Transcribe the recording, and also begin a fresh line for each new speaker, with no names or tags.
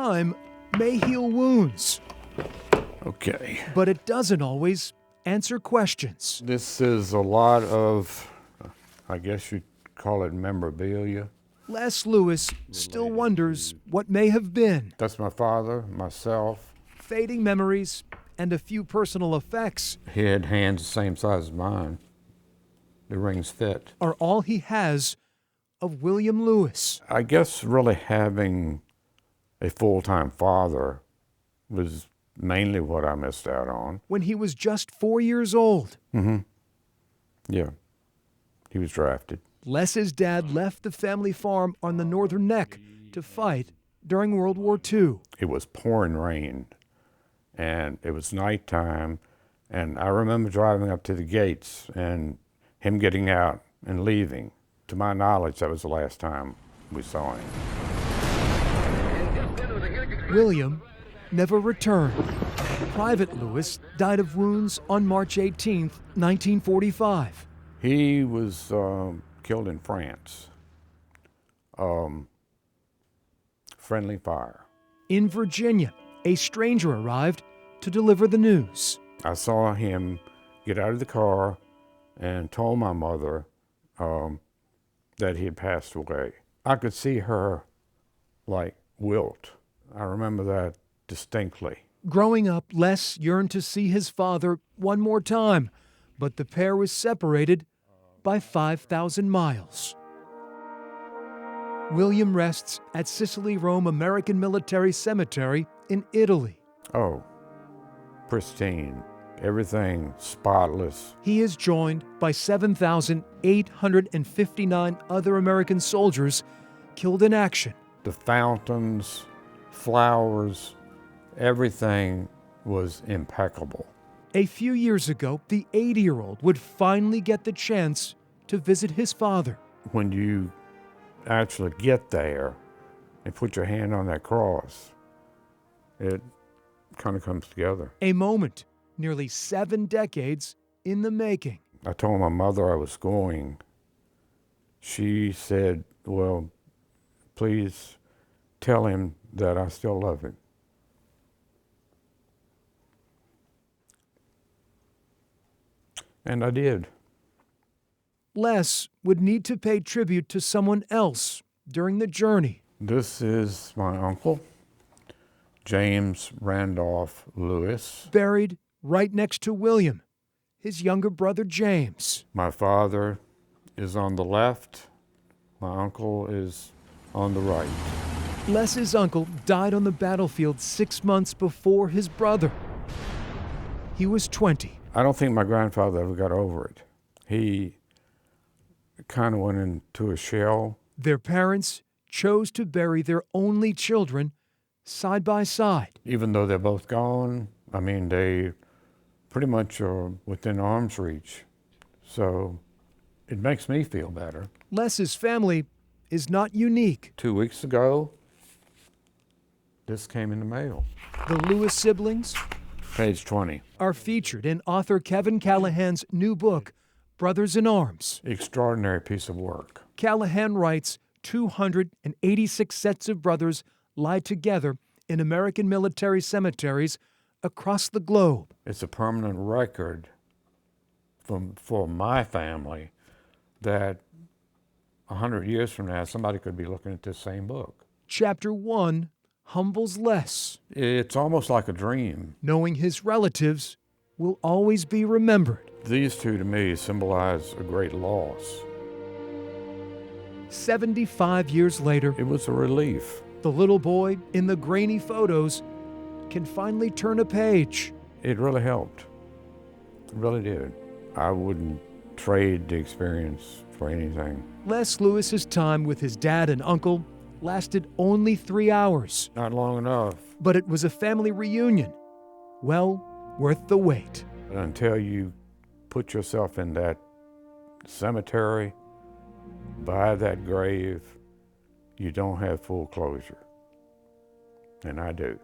time may heal wounds,
Okay.
but it doesn't always answer questions.
This is a lot of, I guess you'd call it memorabilia.
Les Lewis still wonders what may have been.
That's my father, myself.
Fading memories and a few personal effects
He had hands the same size as mine. The rings fit.
are all he has of William Lewis.
I guess really having a full-time father was mainly what I missed out on.
When he was just 4 years old,
Yeah, he was drafted.
Les's dad left the family farm on the Northern Neck to fight during World War II.
It was pouring rain, and it was nighttime, and I remember driving up to the gates and him getting out and leaving. To my knowledge, that was the last time we saw him.
William never returned. Private Lewis died of wounds on March 18, 1945.
He was killed in France. Friendly fire.
In Virginia, a stranger arrived to deliver the news.
I saw him get out of the car and told my mother that he had passed away. I could see her like wilt. I remember that distinctly.
Growing up, Les yearned to see his father one more time, but the pair was separated by 5,000 miles. William rests at Sicily Rome American Military Cemetery in Italy.
Oh, pristine. Everything spotless.
He is joined by 7,859 other American soldiers killed in action.
The fountains, flowers, everything was impeccable.
A few years ago, the 80-year-old would finally get the chance to visit his father.
When you actually get there and put your hand on that cross, it kind of comes together.
A moment nearly 7 decades in the making.
I told my mother I was going. She said, well, please tell him that I still love him. And I did.
Les would need to pay tribute to someone else during the journey.
This is my uncle, James Randolph Lewis.
Buried right next to William, his younger brother James.
My father is on the left. My uncle is on the right.
Les's uncle died on the battlefield 6 months before his brother. He was 20.
I don't think my grandfather ever got over it. He kind of went into a shell.
Their parents chose to bury their only children side by side.
Even though they're both gone, I mean, they pretty much are within arm's reach. So it makes me feel better.
Les's family is not unique.
2 weeks ago, this came in the mail.
The Lewis siblings
Page 20.
are featured in author Kevin Callahan's new book, Brothers in Arms.
Extraordinary piece of work.
Callahan writes 286 sets of brothers lie together in American military cemeteries across the globe.
It's a permanent record for my family that 100 years from now, somebody could be looking at this same book.
Chapter 1 humbles Les,
It's almost like a dream.
knowing his relatives will always be remembered.
These two, to me, symbolize a great loss.
75 years later,
It was a relief.
the little boy in the grainy photos can finally turn a page.
It really helped. It really did. I wouldn't trade the experience for anything.
Les Lewis's time with his dad and uncle lasted only 3 hours,
Not long enough.
but it was a family reunion well worth the wait.
But until you put yourself in that cemetery, by that grave, you don't have full closure. And I do.